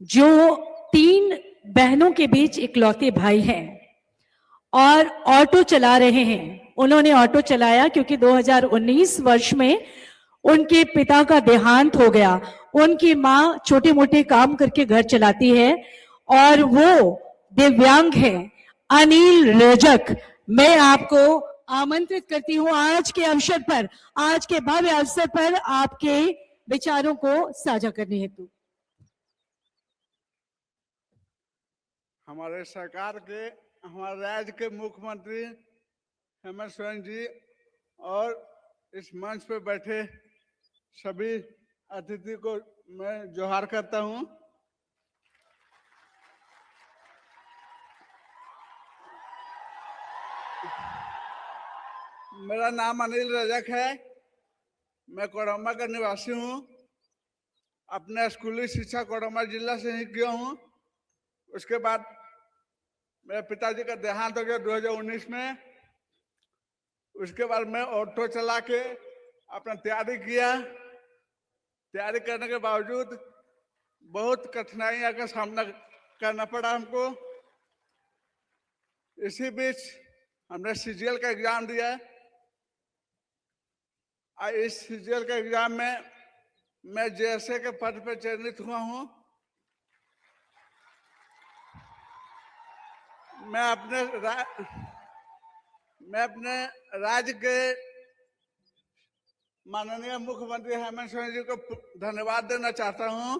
जो 3 बहनों के बीच इकलौते भाई हैं और ऑटो चला रहे हैं। उन्होंने ऑटो चलाया क्योंकि 2019 वर्ष में उनके पिता का देहांत हो गया। उनकी माँ छोटे मोटे काम करके घर चलाती है और वो दिव्यांग है। अनिल रजक, मैं आपको आमंत्रित करती हूं आज के अवसर पर, आज के भव्य अवसर पर आपके विचारों को साझा करने हेतु। हमारे सरकार के, हमारे राज्य के मुख्यमंत्री हेमंत सोरेन जी और इस मंच पर बैठे सभी अतिथि को मैं जोहार करता हूं। मेरा नाम अनिल रजक है। मैं कोडरमा का निवासी हूं। अपने स्कूली शिक्षा कोडरमा जिला से ही किया हूं। उसके बाद मेरे पिताजी का देहांत हो गया 2019 में। उसके बाद मैं ऑटो चला के अपना तैयारी किया। तैयारी करने के बावजूद बहुत कठिनाइयों का सामना करना पड़ा हमको। इसी बीच हमने सीजीएल का एग्जाम दिया। इस सीजीएल के एग्जाम में मैं जेएसए के पद पर चयनित हुआ हूं। मैं अपने राज्य के माननीय मुख्यमंत्री हेमंत सोरेन जी को धन्यवाद देना चाहता हूं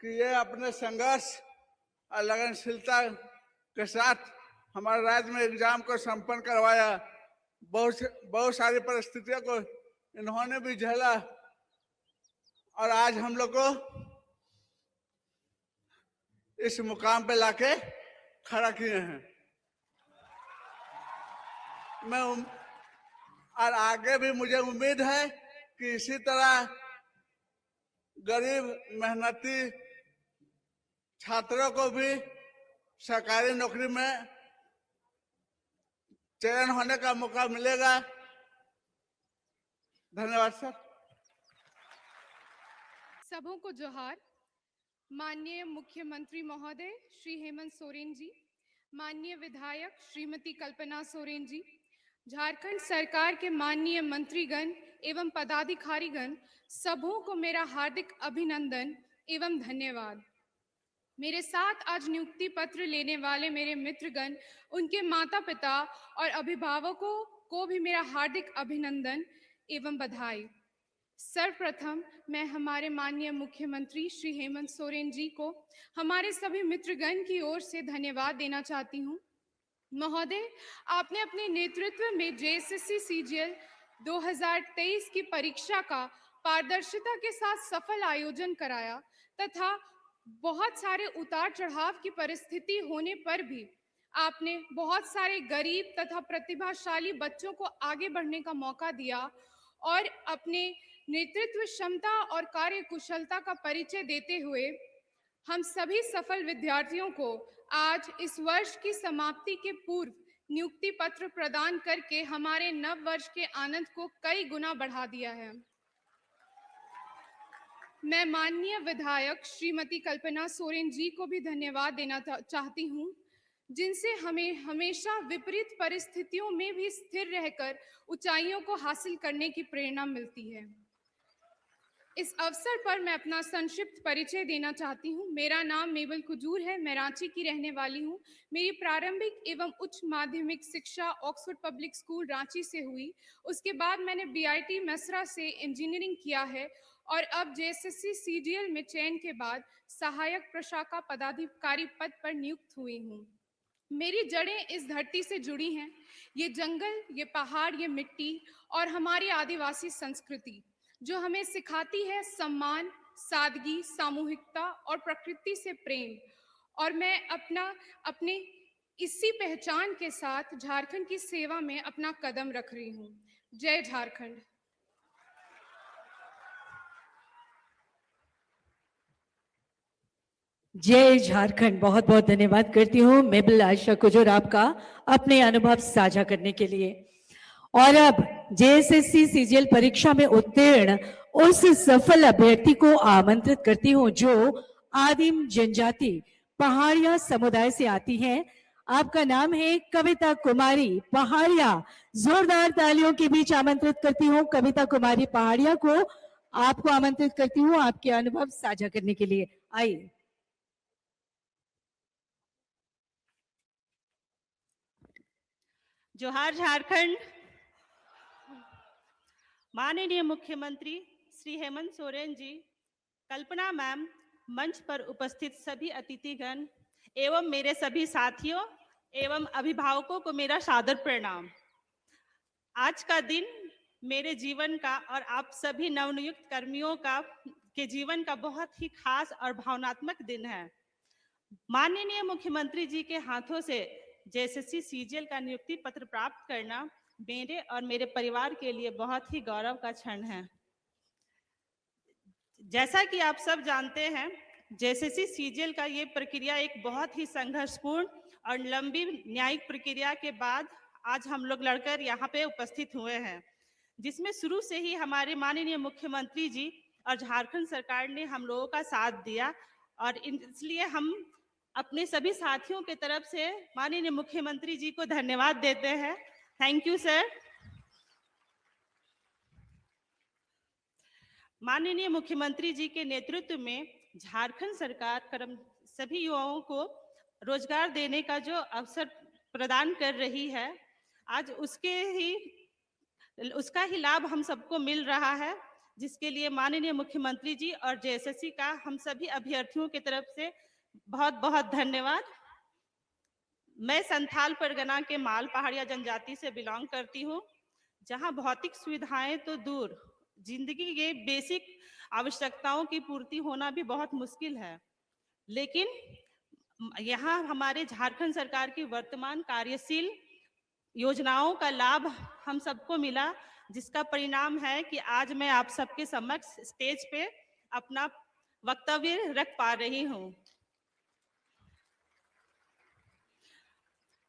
कि ये अपने संघर्ष और लगनशीलता के साथ हमारे राज्य में एग्जाम को संपन्न करवाया। बहुत सारी परिस्थितियों को इन्होंने भी झेला और आज हम लोग को इस मुकाम पे लाके खड़ा किए हैं। और आगे भी मुझे उम्मीद है कि इसी तरह गरीब मेहनती छात्रों को भी सरकारी नौकरी में चयन होने का मौका मिलेगा। धन्यवाद सर। सबों को जोहार। माननीय मुख्यमंत्री महोदय श्री हेमंत सोरेन जी, माननीय विधायक श्रीमती कल्पना सोरेन जी, झारखंड सरकार के माननीय मंत्रीगण एवं पदाधिकारीगण, सबों को मेरा हार्दिक अभिनंदन एवं धन्यवाद। मेरे साथ आज नियुक्ति पत्र लेने वाले मेरे मित्रगण, उनके माता पिता और अभिभावकों को भी मेरा हार्दिक अभिनंदन एवं बधाई। सर्वप्रथम मैं हमारे माननीय मुख्यमंत्री श्री हेमंत सोरेन जी को हमारे सभी मित्रगण की ओर से धन्यवाद देना चाहती हूँ। महोदय, आपने अपने नेतृत्व में जेएसएससी सीजीएल 2023 की परीक्षा का पारदर्शिता के साथ सफल आयोजन कराया तथा बहुत सारे उतार चढ़ाव की परिस्थिति होने पर भी आपने बहुत सारे गरीब तथा प्रतिभाशाली बच्चों को आगे बढ़ने का मौका दिया और अपने नेतृत्व क्षमता और कार्य कुशलता का परिचय देते हुए हम सभी सफल विद्यार्थियों को आज इस वर्ष की समाप्ति के पूर्व नियुक्ति पत्र प्रदान करके हमारे नव वर्ष के आनंद को कई गुना बढ़ा दिया है। मैं माननीय विधायक श्रीमती कल्पना सोरेन जी को भी धन्यवाद देना चाहती हूँ, जिनसे हमें हमेशा विपरीत परिस्थितियों में भी स्थिर रहकर ऊंचाइयों को हासिल करने की प्रेरणा मिलती है। इस अवसर पर मैं अपना संक्षिप्त परिचय देना चाहती हूँ। मेरा नाम मेबल कुजूर है। मैं रांची की रहने वाली हूँ। मेरी प्रारंभिक एवं उच्च माध्यमिक शिक्षा ऑक्सफोर्ड पब्लिक स्कूल रांची से हुई। उसके बाद मैंने बीआईटी मेसरा से इंजीनियरिंग किया है और अब जेएसएससी सीजीएल में चयन के बाद सहायक प्रशाखा पदाधिकारी पद पर नियुक्त हुई हूँ। मेरी जड़ें इस धरती से जुड़ी हैं। ये जंगल, ये पहाड़, ये मिट्टी और हमारी आदिवासी संस्कृति जो हमें सिखाती है सम्मान, सादगी, सामूहिकता और प्रकृति से प्रेम। और मैं अपने इसी पहचान के साथ झारखंड की सेवा में अपना कदम रख रही हूँ। जय झारखंड। जय झारखंड। बहुत बहुत धन्यवाद करती हूँ मेबल आयशा कुजूर आपका अपने अनुभव साझा करने के लिए। और अब जेएसएससी सीजीएल परीक्षा में उत्तीर्ण उस सफल अभ्यर्थी को आमंत्रित करती हूं जो आदिम जनजाति पहाड़िया समुदाय से आती हैं। आपका नाम है कविता कुमारी पहाड़िया। जोरदार तालियों के बीच आमंत्रित करती हूँ कविता कुमारी पहाड़िया को। आपको आमंत्रित करती हूँ आपके अनुभव साझा करने के लिए। आइए। जोहार झारखंड। माननीय मुख्यमंत्री श्री हेमंत सोरेन जी, कल्पना मैम, मंच पर उपस्थित सभी अतिथिगण एवं मेरे सभी साथियों एवं अभिभावकों को मेरा सादर प्रणाम। आज का दिन मेरे जीवन का और आप सभी नवनियुक्त कर्मियों के जीवन का बहुत ही खास और भावनात्मक दिन है। माननीय मुख्यमंत्री जी के हाथों से जेएसएससी सीजीएल का नियुक्ति पत्र प्राप्त करना मेरे और मेरे परिवार के लिए बहुत ही गौरव का क्षण है। जैसा कि आप सब जानते हैं, जेएसएससी सीजीएल का ये प्रक्रिया एक बहुत ही संघर्षपूर्ण और लंबी न्यायिक प्रक्रिया के बाद आज हम लोग लड़कर यहाँ पे उपस्थित हुए हैं, जिसमें शुरू से ही हमारे माननीय मुख्यमंत्री जी और झारखंड सरकार ने हम लोगों का साथ दिया और इसलिए हम अपने सभी साथियों के तरफ से माननीय मुख्यमंत्री जी को धन्यवाद देते हैं। Thank you sir. माननीय मुख्यमंत्री जी के नेतृत्व में झारखंड सरकार सभी युवाओं को रोजगार देने का जो अवसर प्रदान कर रही है, आज उसका ही लाभ हम सबको मिल रहा है, जिसके लिए माननीय मुख्यमंत्री जी और जेएसएससी का हम सभी अभ्यर्थियों की तरफ से बहुत बहुत धन्यवाद। मैं संथाल परगना के माल पहाड़िया जनजाति से बिलोंग करती हूँ, जहाँ भौतिक सुविधाएं तो दूर, जिंदगी के बेसिक आवश्यकताओं की पूर्ति होना भी बहुत मुश्किल है। लेकिन यहाँ हमारे झारखंड सरकार की वर्तमान कार्यशील योजनाओं का लाभ हम सबको मिला, जिसका परिणाम है कि आज मैं आप सबके समक्ष स्टेज पे अपना वक्तव्य रख पा रही हूँ।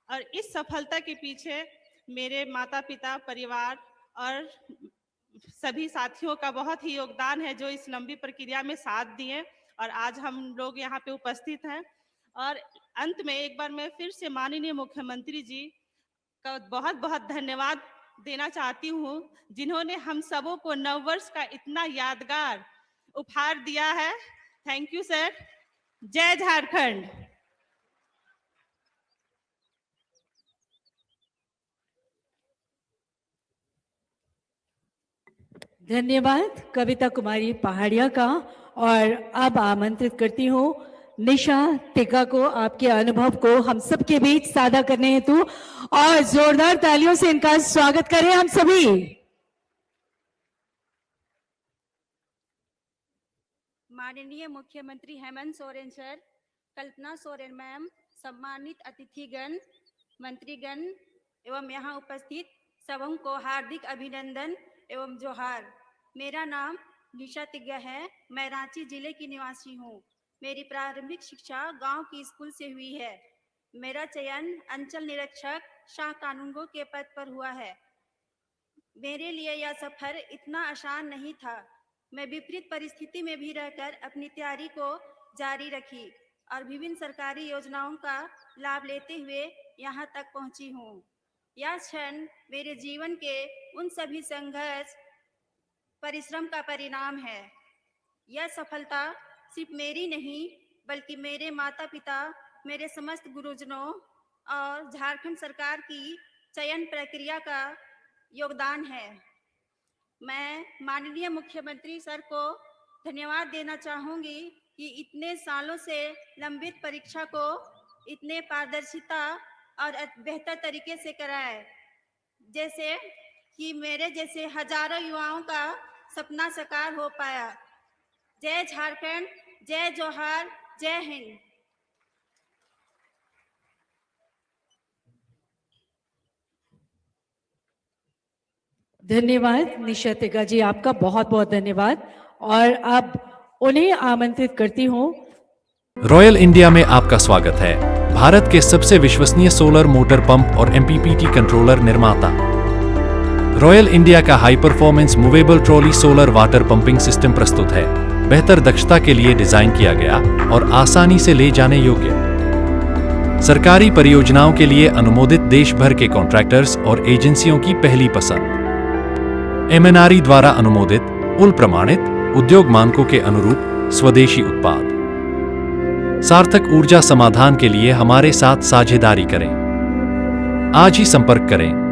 और इस सफलता के पीछे मेरे माता पिता, परिवार और सभी साथियों का बहुत ही योगदान है, जो इस लंबी प्रक्रिया में साथ दिए और आज हम लोग यहाँ पे उपस्थित हैं। और अंत में एक बार मैं फिर से माननीय मुख्यमंत्री जी का बहुत बहुत धन्यवाद देना चाहती हूँ, जिन्होंने हम सबों को नववर्ष का इतना यादगार उपहार दिया है। Thank you sir. जय झारखंड। धन्यवाद कविता कुमारी पहाड़िया का। और अब आमंत्रित करती हूँ निशा टिका को आपके अनुभव को हम सब के बीच साझा करने हेतु, और जोरदार तालियों से इनका स्वागत करें हम सभी। माननीय मुख्यमंत्री हेमंत सोरेन सर, कल्पना सोरेन मैम, सम्मानित अतिथिगण, मंत्रीगण एवं यहाँ उपस्थित सबों को हार्दिक अभिनंदन एवं जोहार। मेरा नाम निशा तिग्गा है। मैं रांची जिले की निवासी हूँ। मेरी प्रारंभिक शिक्षा गांव की स्कूल से हुई है। मेरा चयन अंचल निरीक्षक शाह कानूनगो के पद पर हुआ है। मेरे लिए यह सफर इतना आसान नहीं था। मैं विपरीत परिस्थिति में भी रहकर अपनी तैयारी को जारी रखी और विभिन्न सरकारी योजनाओं का लाभ लेते हुए यहाँ तक पहुँची हूँ। यह क्षण मेरे जीवन के उन सभी संघर्ष परिश्रम का परिणाम है। यह सफलता सिर्फ मेरी नहीं, बल्कि मेरे माता पिता, मेरे समस्त गुरुजनों और झारखंड सरकार की चयन प्रक्रिया का योगदान है। मैं माननीय मुख्यमंत्री सर को धन्यवाद देना चाहूँगी कि इतने सालों से लंबित परीक्षा को इतने पारदर्शिता और बेहतर तरीके से कराए, जैसे कि मेरे जैसे हजारों युवाओं का सपना साकार हो पाया। जय झारखंड, जय जोहार, जय हिंद। धन्यवाद निशा तिग्गा जी, आपका बहुत बहुत धन्यवाद। और अब उन्हें आमंत्रित करती हूँ। रॉयल इंडिया में आपका स्वागत है। भारत के सबसे विश्वसनीय सोलर मोटर पंप और एमपीपीटी कंट्रोलर निर्माता रॉयल इंडिया का high performance movable trolley solar water pumping system प्रस्तुत है। बेहतर दक्षता के लिए डिजाइन किया गया और आसानी से ले जाने योग्य। सरकारी परियोजनाओं के लिए अनुमोदित देश भर के कॉन्ट्रैक्टर्स और एजेंसियों की पहली पसंद। MNRE द्वारा अनुमोदित, उल प्रमाणित, उद्योग मानकों के अनुरूप स्वदेशी उत्पाद। सार्थक ऊर्जा समाधान के लिए हमारे साथ साझेदारी करें। आज ही संपर्क करें।